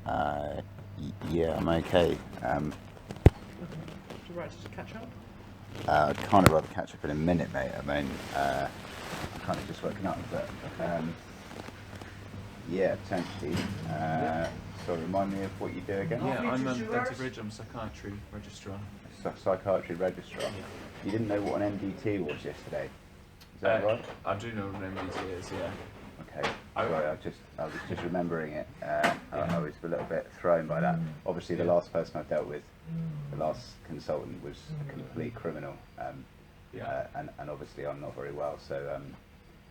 Yeah, I'm okay. Would you like to just catch up? I'd kind of rather catch up in a minute, mate. I mean, I'm kind of just woken up, but yeah, potentially. So remind me of what you do again. Yeah, I'm Titheridge, I'm psychiatry registrar. Psychiatry registrar. Yeah. You didn't know what an MDT was yesterday. Is that right? I do know what an MDT is, yeah. Okay. Sorry, I was just remembering it. I was a little bit thrown by that. Obviously, the last person I dealt with, the last consultant, was a complete criminal. And obviously I'm not very well, so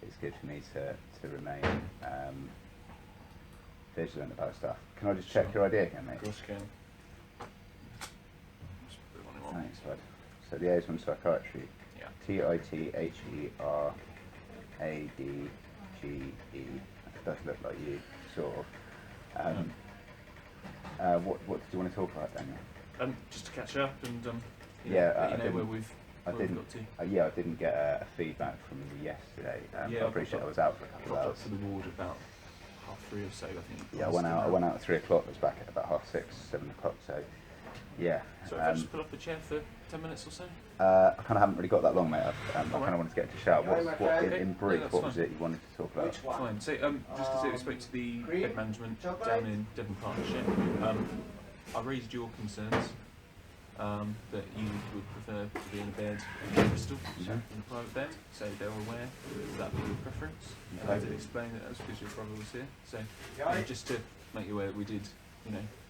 it's good for me to remain vigilant about stuff. Can I just check your ID again, mate? Of course you can. Thanks, bud. So liaison psychiatry. Yeah. Titheredge. That does look like you, sort of. What did you want to talk about, Daniel? Just to catch up and I know where we've got to. I didn't get a feedback from you yesterday. I appreciate I was out for a couple of hours. Up to the ward about 3:30 or so, I think. Yeah, I went out at 3 o'clock. I was back at about 6:30, 7 o'clock. So, yeah. So if I just pull up a chair for 10 minutes or so. I kind of haven't really got that long, mate. I kind of wanted to get to shout. In brief, what was it you wanted to talk about? Fine. So just to say, we spoke to the head management down in Devon Partnership. I raised your concerns that you would prefer to be in a bed in Bristol, in a private bed. So they're aware that would be your preference. I did explain that that's because your brother was here. So just to make you aware, we did,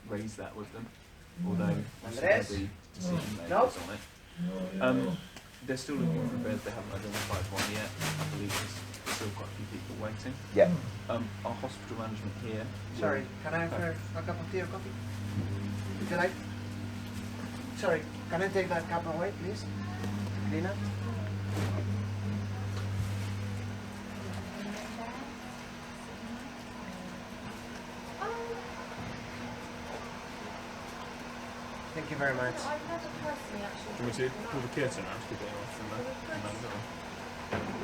raise that with them. Although the decision makers on it. They're still looking for a bed. They haven't identified one yet. I believe there's still quite a few people waiting. Yeah. Our hospital management here. Sorry, can I have a cup of tea or coffee? Would you like? Sorry, can I take that cup away, please? Lina? Thank you very much. Do you want me to pull the curtain out to get it off from the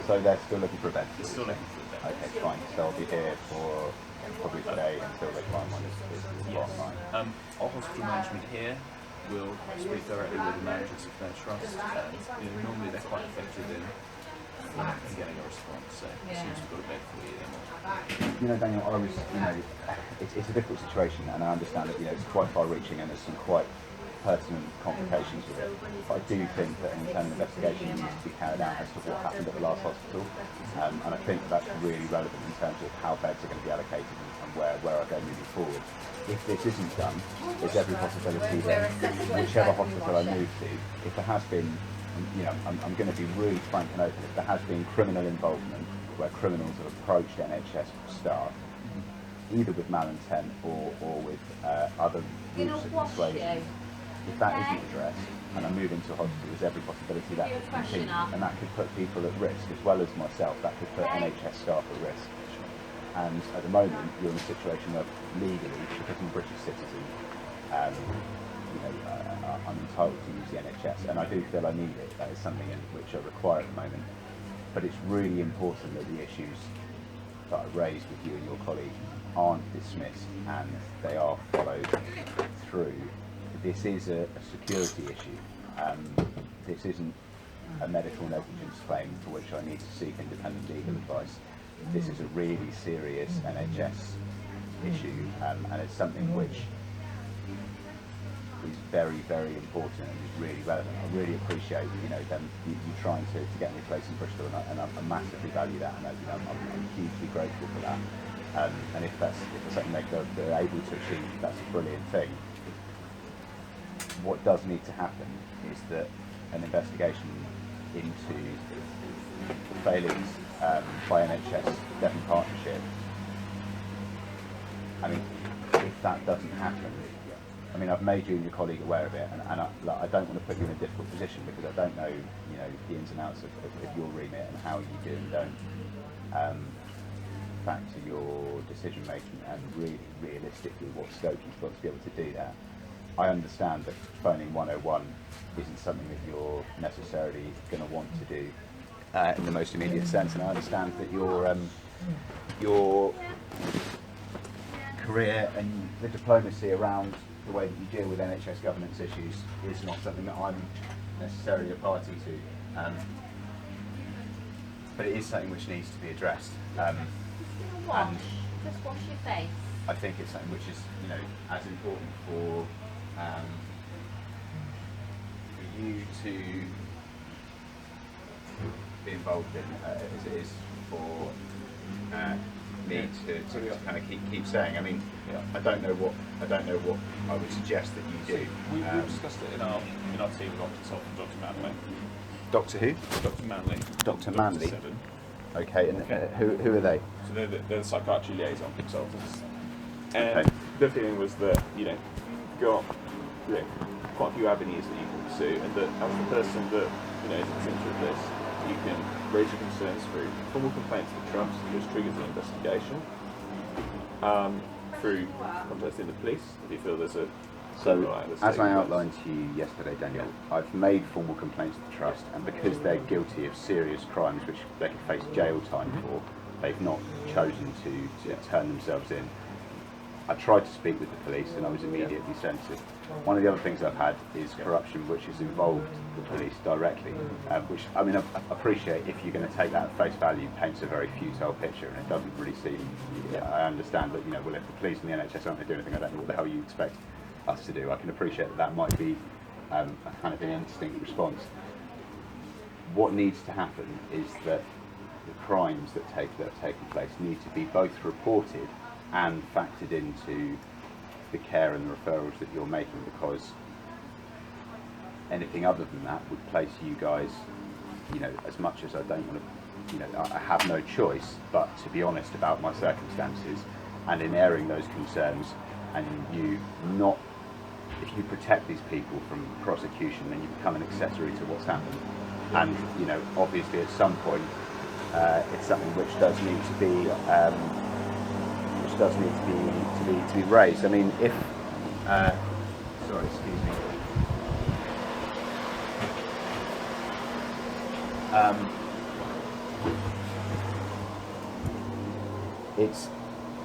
So they're still looking for a bed? They're still looking for a bed. Okay, fine. So I'll be here for probably today until they find one. Is Yes. Our hospital management here will speak directly with the managers of their trust, and normally they're quite effective in getting a response. So as soon as we've got a bed for you, then we'll... Daniel, it's a difficult situation, and I understand that it's quite far-reaching and there's some quite personal complications with it. But I do think that an internal investigation needs to be carried out as to what happened at the last hospital, and I think that's really relevant in terms of how beds are going to be allocated and where I go moving forward. If this isn't done, there's every possibility that whichever hospital I move to, if there has been, I'm going to be really frank and open, if there has been criminal involvement where criminals have approached NHS staff, either with malintent or with other routes of persuasion, if that isn't addressed, and I move into a hospital, there's every possibility that could continue, and that could put people at risk, as well as myself. That could put NHS staff at risk. And at the moment, you're in a situation where legally, because I'm a British citizen, I'm entitled to use the NHS, and I do feel I need it. That is something which I require at the moment. But it's really important that the issues that I've raised with you and your colleague aren't dismissed, and they are followed through. This is a security issue. This isn't a medical negligence claim for which I need to seek independent legal advice. This is a really serious NHS issue, and it's something which is very, very important and is really relevant. I really appreciate you trying to get me a place in Bristol, and I massively value that, and I'm hugely grateful for that. And if that's something they're able to achieve, that's a brilliant thing. What does need to happen is that an investigation into the failings by NHS Devon Partnership, if that doesn't happen, I've made you and your colleague aware of it, and I don't want to put you in a difficult position because I don't know, the ins and outs of your remit and how you do and don't factor your decision making and really realistically what scope you've got to be able to do that. I understand that phoning 101 isn't something that you're necessarily going to want to do in the most immediate sense, and I understand that your career and the diplomacy around the way that you deal with NHS governance issues is not something that I'm necessarily a party to. But it is something which needs to be addressed. And just wash your face. I think it's something which is, you know, as important for you to be involved in as it is for me to kind of keep saying. I mean, I don't know what I would suggest that you do. We discussed it in our team with our consultant, Dr. Manley. Doctor who? Dr. Manley. Dr. Manley. 7. Okay, and who are they? So they're the psychiatry liaison consultants. And Okay. the feeling was that, you know, you've got quite a few avenues that you can pursue, and that as the person that, you know, is at the centre of this, you can raise your concerns through formal complaints to the trust, which triggers the investigation, through contacting the police if you feel there's a... So, as I outlined to you yesterday, Daniel, I've made formal complaints to the trust, and because they're guilty of serious crimes which they could face jail time for, they've not chosen to turn themselves in. I tried to speak with the police and I was immediately censored. One of the other things I've had is corruption which has involved the police directly, which, I mean, I appreciate if you're going to take that at face value, paints a very futile picture, and it doesn't really seem, I understand that, you know, well, if the police and the NHS aren't going to do anything, I don't know what the hell you expect us to do. I can appreciate that might be a kind of an instinct response. What needs to happen is that the crimes that have taken place need to be both reported and factored into the care and the referrals that you're making, because anything other than that would place you guys, you know, as much as I don't want to, you know, I have no choice but to be honest about my circumstances, and in airing those concerns, and you not, if you protect these people from prosecution, then you become an accessory to what's happened. And, you know, obviously at some point it's something which does need to be to be raised. I mean, if sorry, excuse me.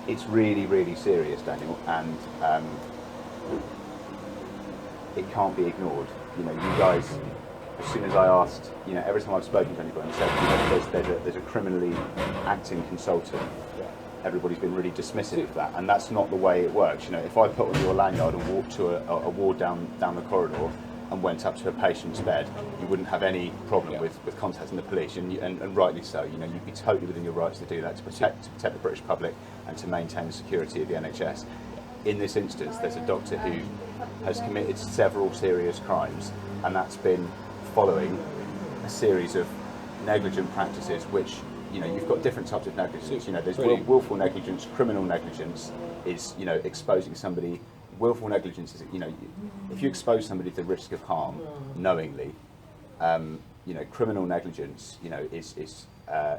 It's really serious, Daniel, and it can't be ignored. You know, you guys, as soon as I asked, you know, every time I've spoken to anybody and said, you know, there's a criminally acting consultant, everybody's been really dismissive of that, and that's not the way it works. You know, if I put on your lanyard and walked to a ward down the corridor and went up to a patient's bed, you wouldn't have any problem with contacting the police, and rightly so. You know, you'd be totally within your rights to do that, to protect the British public and to maintain the security of the NHS. In this instance, there's a doctor who has committed several serious crimes, and that's been following a series of negligent practices, which, you know, you've got different types of negligence. You know, there's willful negligence. Criminal negligence is, you know, exposing somebody. Willful negligence is, you know, if you expose somebody to the risk of harm knowingly. You know, criminal negligence, you know, is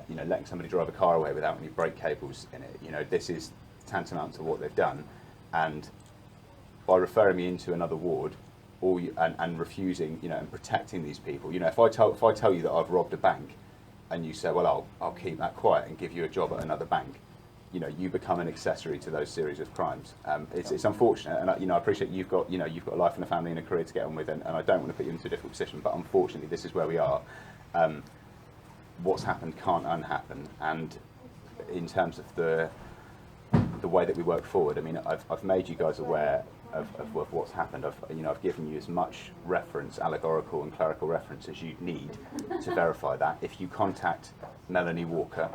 you know, letting somebody drive a car away without any brake cables in it. You know, this is tantamount to what they've done, and by referring me into another ward, and refusing, you know, and protecting these people. You know, if I tell you that I've robbed a bank, and you say, well, I'll keep that quiet and give you a job at another bank, you know, you become an accessory to those series of crimes. It's unfortunate, and you know, I appreciate you've got a life and a family and a career to get on with, and I don't want to put you into a difficult position, but unfortunately, this is where we are. What's happened can't unhappen, and in terms of the way that we work forward, I mean, I've made you guys aware of what's happened. I've given you as much reference, allegorical and clerical reference, as you need to verify that. If you contact Melanie Walker,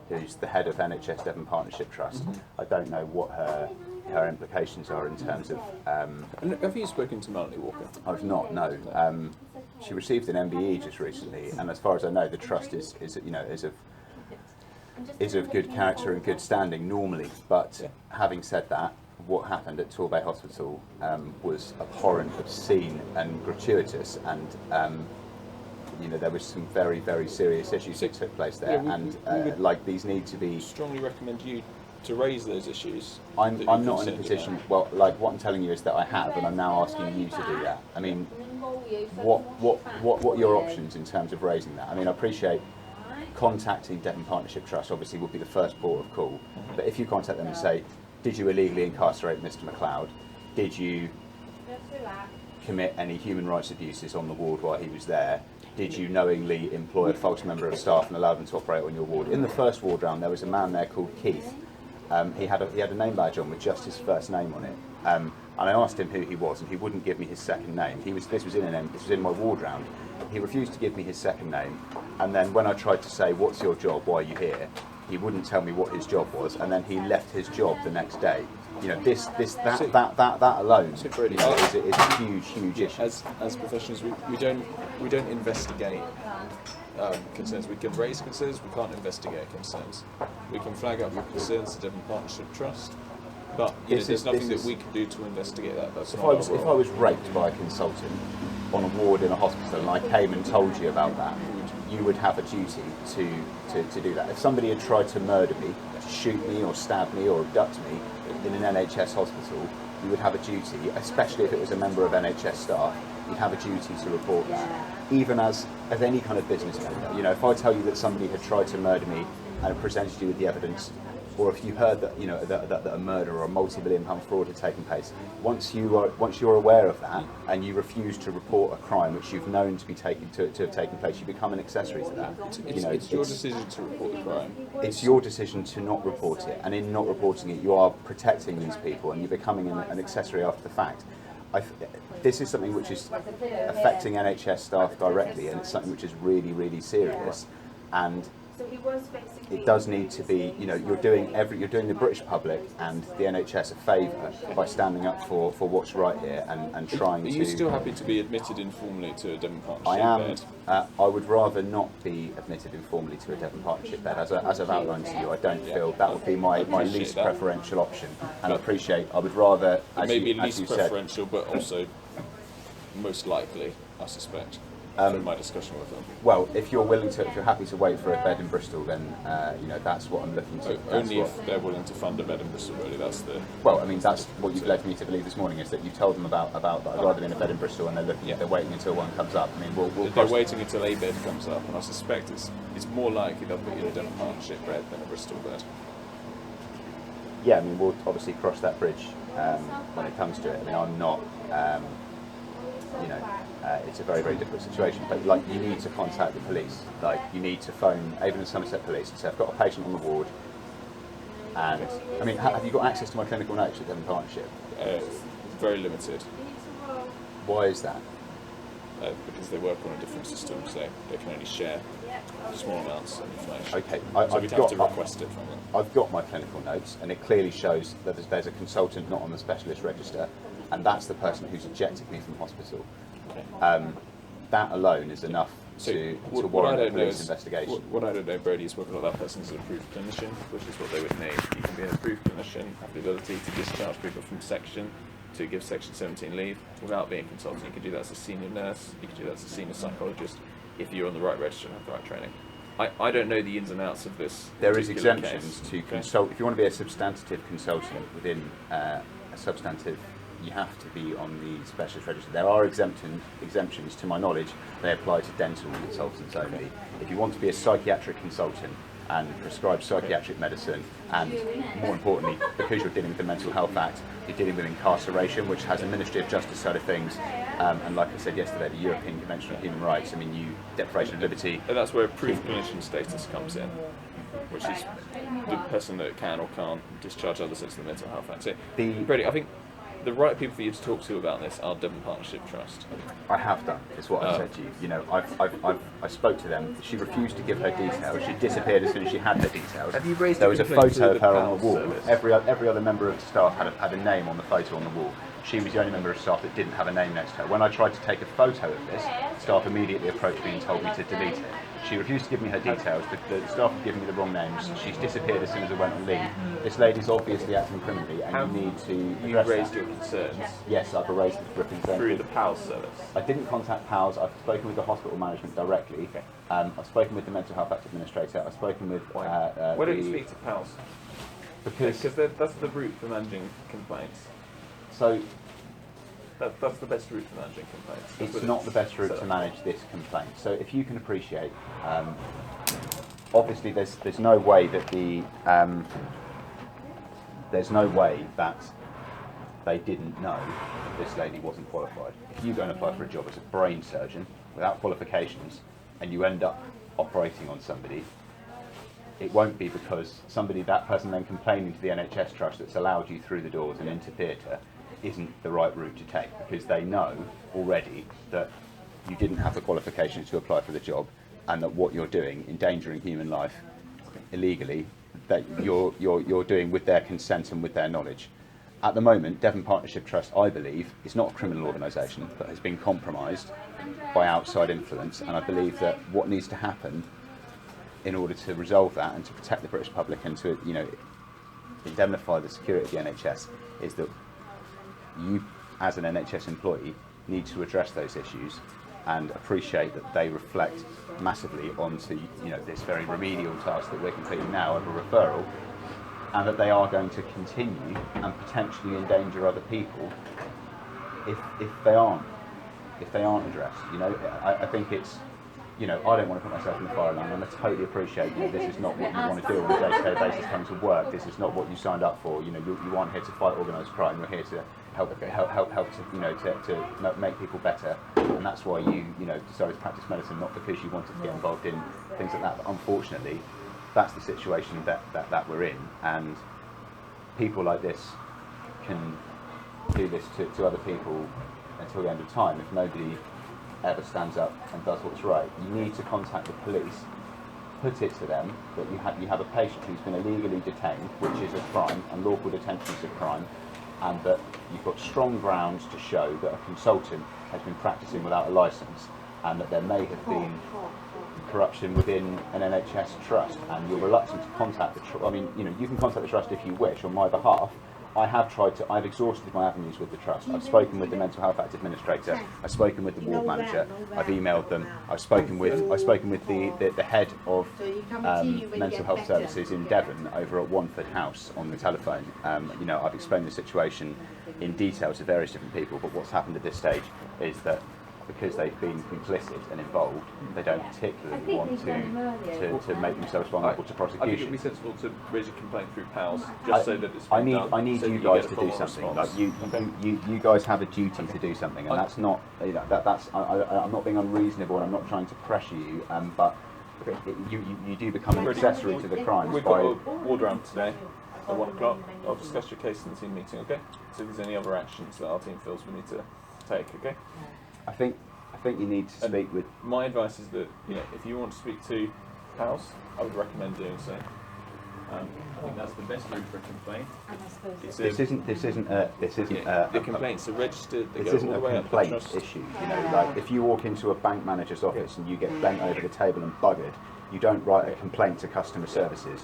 who's the head of NHS Devon Partnership Trust, I don't know what her implications are in terms of... And have you spoken to Melanie Walker? I've not, no. She received an MBE just recently, and as far as I know, the trust is of good character and good standing normally. But having said that, what happened at Torbay Hospital was abhorrent, obscene, and gratuitous, and you know, there was some very, very serious issues that took place there, and like these need to be... Strongly recommend you to raise those issues. I'm not in a position. Well, like what I'm telling you is that I have, and I'm now asking you to do that. I mean, what are your options in terms of raising that? I mean, I appreciate contacting Devon Partnership Trust obviously would be the first port of call, but if you contact them and say, did you illegally incarcerate Mr. McLeod? Did you commit any human rights abuses on the ward while he was there? Did you knowingly employ a false member of staff and allow them to operate on your ward? In the first ward round, there was a man there called Keith. He had a name badge on with just his first name on it. And I asked him who he was, and he wouldn't give me his second name. This was in my ward round. He refused to give me his second name, and then when I tried to say, "What's your job? Why are you here?" he wouldn't tell me what his job was, and then he left his job the next day. You know, that alone, you know, is a huge issue. As professionals, we don't investigate concerns. We can raise concerns. We can't investigate concerns. We can flag up your concerns to Devon Partnership Trust. But there's nothing that we can do to investigate that. That's if I was raped by a consultant on a ward in a hospital and I came and told you about that, you would have a duty to do that. If somebody had tried to murder me, to shoot me or stab me or abduct me in an NHS hospital, you would have a duty, especially if it was a member of NHS staff, you'd have a duty to report that. Even as any kind of business owner, you know, if I tell you that somebody had tried to murder me and presented you with the evidence, or if you heard that, you know, that a murder or a multi-million-pound fraud had taken place, once you're aware of that and you refuse to report a crime which you've known to have taken place, you become an accessory to that. It's your decision to report the crime. It's your decision to not report it, and in not reporting it, you are protecting these people, and you're becoming an accessory after the fact. This is something which is affecting NHS staff directly, and it's something which is really, really serious. And it does need to be, you know, you're doing the British public and the NHS a favour by standing up for what's right here and trying to. Are you still happy to be admitted informally to a Devon Partnership I am. bed? I would rather not be admitted informally to a Devon Partnership bed. As I've outlined to you, I don't feel that would be my least preferential option. And I would rather, as maybe you least said, preferential, but also most likely, I suspect. From my discussion with them. Well, if you're happy to wait for a bed in Bristol, then you know, that's what I'm looking to. Only if they're willing to fund a bed in Bristol, really. That's the. Well, I mean, that's what you've led me to believe this morning, is that you told them about that I'd rather be in a bed in Bristol, and they're waiting until one comes up. I mean, they're waiting until a bed comes up, and I suspect it's more likely they'll put you in a Devon Partnership bed than a Bristol bed. Yeah, I mean, we'll obviously cross that bridge when it comes to it. I mean, I'm not. You know, it's a very, very difficult situation. But like, you need to contact the police. Like, you need to phone Avon and Somerset Police and say, I've got a patient on the ward. And I mean, have you got access to my clinical notes at Devon Partnership? Very limited. Why is that? Because they work on a different system, so they can only share small amounts of information. Okay, so we'd have to request it from them. I've got my clinical notes, and it clearly shows that there's a consultant not on the specialist register, and that's the person who's ejected me from hospital. Okay. That alone is enough to warrant a police investigation. What I don't know, Brody, is whether that person is an approved clinician, which is what they would need. You can be an approved clinician, have the ability to discharge people from section, to give Section 17 leave without being a consultant. You can do that as a senior nurse, you can do that as a senior psychologist, if you're on the right register and have the right training. I don't know the ins and outs of this. There is exemptions to consult. If you want to be a substantive consultant within a substantive, you have to be on the specialist register. There are exemptions, to my knowledge. They apply to dental consultants only. If you want to be a psychiatric consultant and prescribe psychiatric medicine, and more importantly, because you're dealing with the Mental Health Act, you're dealing with incarceration, which has a Ministry of Justice side of things, and like I said yesterday, the European Convention on Human Rights. I mean, deprivation of liberty. And that's where approved clinician status comes in, which is the person that can or can't discharge other sections of the Mental Health Act. So, Brady, I think the right people for you to talk to about this are Devon Partnership Trust. I have done, is what I said to you. You know, I spoke to them. She refused to give her details. She disappeared as soon as she had her details. Have you raised there was a photo of her on the wall. Service? Every other member of the staff had a name on the photo on the wall. She was the only member of staff that didn't have a name next to her. When I tried to take a photo of this, staff immediately approached me and told me to delete it. She refused to give me her details. The staff had given me the wrong names. She's disappeared as soon as I went on leave. This lady's obviously acting criminally, and you need to you raised your concerns? Yes, I've raised the concerns. Through the PALS service? I didn't contact PALS. I've spoken with the hospital management directly. Okay. I've spoken with the Mental Health Act Administrator. I've spoken with... Why don't you speak to PALS? Because that's the route for managing complaints. So... That's the best route for managing complaints. It's not the best route to manage this complaint. So if you can appreciate, obviously there's no way that there's no way that they didn't know that this lady wasn't qualified. If you go and apply for a job as a brain surgeon without qualifications and you end up operating on somebody, it won't be because that person then complaining to the NHS Trust that's allowed you through the doors and into theatre isn't the right route to take, because they know already that you didn't have the qualifications to apply for the job, and that what you're doing, endangering human life illegally, that you're doing with their consent and with their knowledge. At the moment, Devon Partnership Trust, I believe, is not a criminal organisation, but has been compromised by outside influence, and I believe that what needs to happen in order to resolve that and to protect the British public and to, indemnify the security of the NHS is that you, as an NHS employee, need to address those issues and appreciate that they reflect massively onto this very remedial task that we're completing now of a referral, and that they are going to continue and potentially endanger other people if they aren't addressed. I think it's, I don't want to put myself in the fire line, and I totally appreciate this is not what you want to do on a day-to-day basis, come to work. This is not what you signed up for. You aren't here to fight organised crime. You're here to help to make people better, and that's why you decided to practice medicine, not because you wanted to get involved in things like that. But unfortunately, that's the situation that we're in, and people like this can do this to other people until the end of time if nobody ever stands up and does what's right. You need to contact the police, put it to them that you have a patient who's been illegally detained, which is a crime, and lawful detention is a crime, and that you've got strong grounds to show that a consultant has been practicing without a licence, and that there may have been corruption within an NHS trust, and you're reluctant to contact the trust. I mean, you can contact the trust if you wish on my behalf. I've exhausted my avenues with the trust. I've spoken with the Mental Health Act administrator. I've spoken with the ward manager. I've emailed them. I've spoken with the head of mental health services in Devon over at Wanford House on the telephone. I've explained the situation in detail to various different people. But what's happened at this stage is that because they've been complicit and involved, they don't particularly want to make themselves vulnerable to prosecution. I think it would be sensible to raise a complaint through PALS, just so that it's been done. I need you guys to do something. Like you guys have a duty to do something, and that's not I'm not being unreasonable, and I'm not trying to pressure you, but you do become an accessory to the crimes. We've got a ward round today at 1 o'clock. I'll discuss your case in the team meeting, okay? So if there's any other actions that our team feels we need to take, okay? I think you need to speak with. My advice is that if you want to speak to PALS, I would recommend doing so. I think that's the best route for a complaint. This isn't the complaints are registered. This isn't a complaint issue. Like if you walk into a bank manager's office and you get bent over the table and buggered, you don't write a complaint to customer services.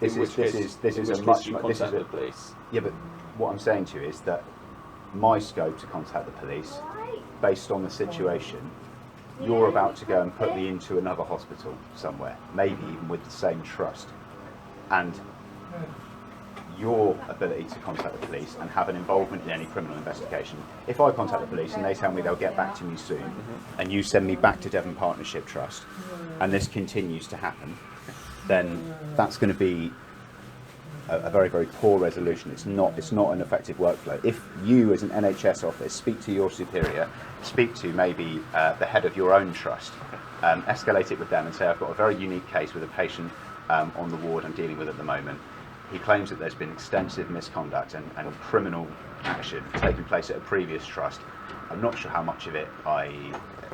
This is a much. The police. Yeah, but what I'm saying to you is that my scope to contact the police, based on the situation, you're about to go and put me into another hospital somewhere, maybe even with the same trust, and your ability to contact the police and have an involvement in any criminal investigation. If I contact the police and they tell me they'll get back to me soon, and you send me back to Devon Partnership Trust, and this continues to happen, then that's going to be a very, very poor resolution. It's not an effective workflow. If you, as an NHS office, speak to your superior, speak to maybe the head of your own trust, escalate it with them and say, I've got a very unique case with a patient on the ward I'm dealing with at the moment. He claims that there's been extensive misconduct and criminal action taking place at a previous trust. I'm not sure how much of it I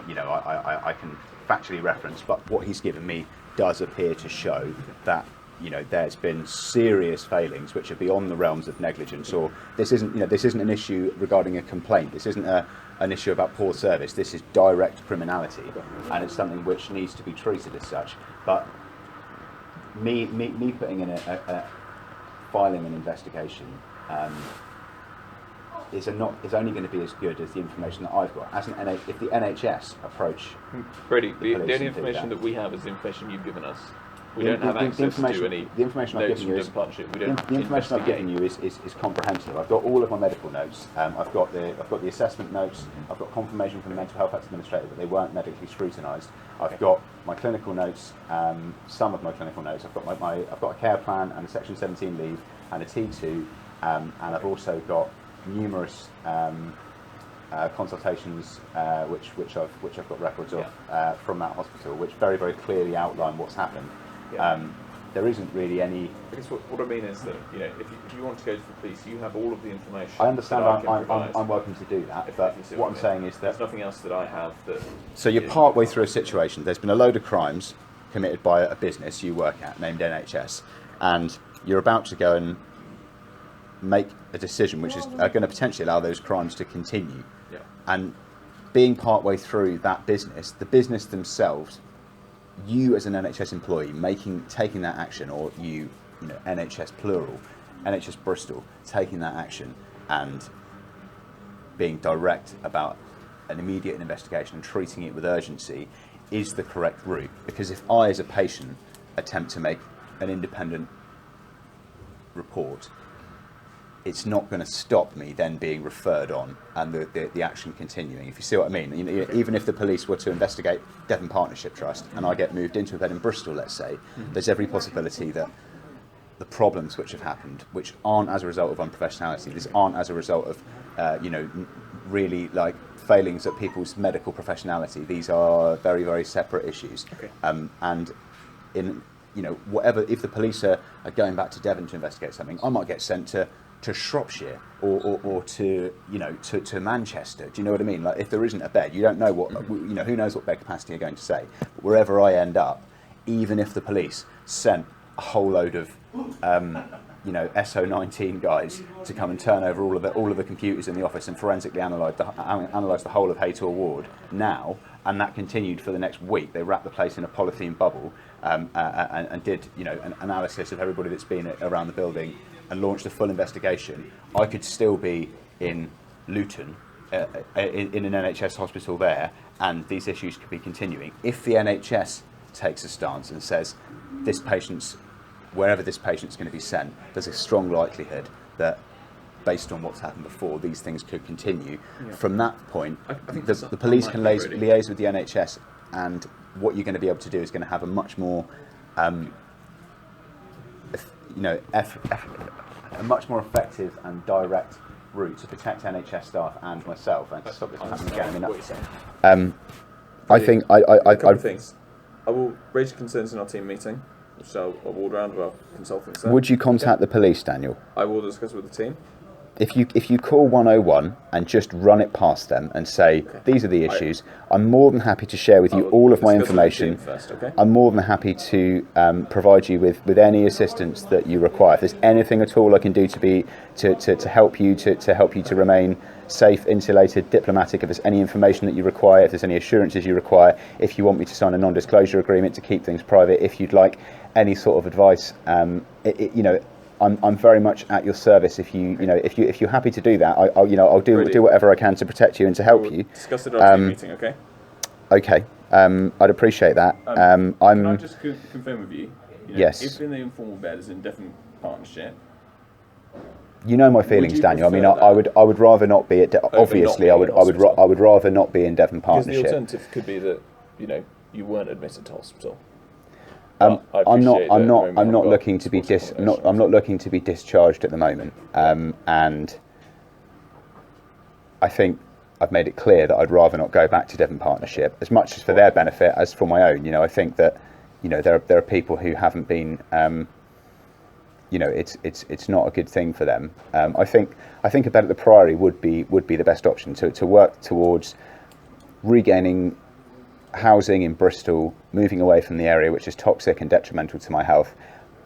can factually reference, but what he's given me does appear to show that there's been serious failings which are beyond the realms of negligence, or this isn't an issue regarding a complaint. This isn't an issue about poor service. This is direct criminality, and it's something which needs to be treated as such. But me putting in filing an investigation is only going to be as good as the information that I've got. If the NHS approach, Brady, the only information that we have is the information you've given us. We don't have access to any notes from Devon Partnership. The information I've given you is comprehensive. I've got all of my medical notes. I've got the assessment notes. I've got confirmation from the Mental Health Act administrator that they weren't medically scrutinised. I've got my clinical notes, some of my clinical notes. I've got I've got a care plan and a Section 17 leave and a T2 and I've also got numerous consultations which I've got records of from that hospital, which very, very clearly outline what's happened. Yeah. There isn't really any. Because what I mean is that, you know, if you want to go to the police, you have all of the information. I understand. that I can I'm welcome to do that, but if you see what I I'm mean. saying is that. There's nothing else that I have that. So you're part way through a situation. There's been a load of crimes committed by a business you work at named NHS, and you're about to go and make a decision which is going to potentially allow those crimes to continue. Yeah. And being part way through that business, the business themselves, you as an NHS employee taking that action, or you know, NHS plural, NHS Bristol taking that action and being direct about an immediate investigation and treating it with urgency is the correct route. Because if I, as a patient, attempt to make an independent report, it's not going to stop me then being referred on and the action continuing, if you see what I mean. You know, even if the police were to investigate Devon Partnership Trust and I get moved into a bed in Bristol, let's say, there's every possibility that the problems which have happened, which aren't as a result of unprofessionality, these aren't as a result of, you know, really like failings at people's medical professionality. These are very, very separate issues. Okay. And in, you know, whatever, if the police are going back to Devon to investigate something, I might get sent to Shropshire or to, you know, to Manchester. Do you know what I mean? Like, if there isn't a bed, you don't know what, you know, who knows what bed capacity are going to say. But wherever I end up, even if the police sent a whole load of you know, SO19 guys to come and turn over all of the computers in the office and forensically analyse the whole of Haytor Ward now, and that continued for the next week. They wrapped the place in a polythene bubble and did, you know, an analysis of everybody that's been around the building and launched a full investigation. I could still be in Luton in an NHS hospital there, and these issues could be continuing. If the NHS takes a stance and says this patient's, wherever this patient's going to be sent, there's a strong likelihood that, based on what's happened before, these things could continue. Yeah. From that point, I think the police can unlikely, really. liaise with the NHS, and what you're going to be able to do is going to have a much more, you know, a much more effective and direct route to protect NHS staff and myself, and to stop this from happening again. I mean, What you're saying. I think A couple of things. I will raise your concerns in our team meeting, which I'll walk around with our consultants there. Would you contact the police, Daniel? I will discuss with the team. If you call 101 and just run it past them and say, these are the issues, I'm more than happy to share with you all of my information. First, okay? I'm more than happy to provide you with any assistance that you require. If there's anything at all I can do to help you to remain safe, insulated, diplomatic, if there's any information that you require, if there's any assurances you require, if you want me to sign a non-disclosure agreement to keep things private, if you'd like any sort of advice, you know, I'm very much at your service. If you're happy to do that, I'll do whatever I can to protect you and to help you. Discuss it at our team meeting, okay? Okay, I'd appreciate that. Can I just confirm with you? You know, Yes. If in the informal bed is in definite partnership, You know my feelings, you Daniel. I mean, prefer I would rather not be at. Obviously, be I in would hospital. rather not be in Devon because Partnership. the alternative could be that, you know, you weren't admitted to hospital. I'm not got looking to be I'm not looking to be discharged at the moment, and I think I've made it clear that I'd rather not go back to Devon Partnership, as much as for their benefit as for my own. You know, I think that, you know, there are people who haven't been, you know, it's not a good thing for them. I think a bed at the Priory would be the best option to work towards regaining housing in Bristol, moving away from the area which is toxic and detrimental to my health,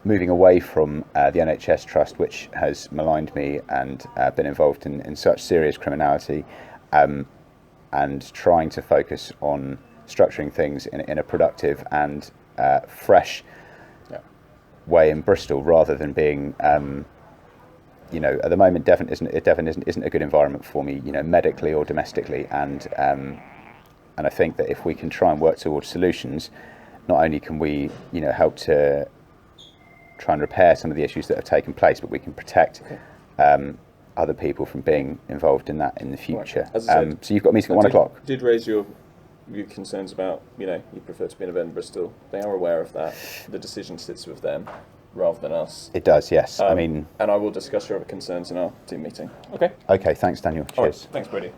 moving away from the NHS Trust, which has maligned me and been involved in such serious criminality, and trying to focus on structuring things in a productive and fresh way in Bristol, rather than being, you know, at the moment Devon isn't a good environment for me, you know, medically or domestically, and I think that if we can try and work towards solutions, not only can we, you know, help to try and repair some of the issues that have taken place, but we can protect other people from being involved in that in the future. Right. As I said, so you've got a meeting at 1 o'clock. Did raise your concerns about, you know, you prefer to be in a bed in Bristol. They are aware of that. The decision sits with them. rather than us. It does, yes. I mean, And I will discuss your other concerns in our team meeting. Okay. okay, thanks, Daniel. All right. Cheers. Thanks, Brady.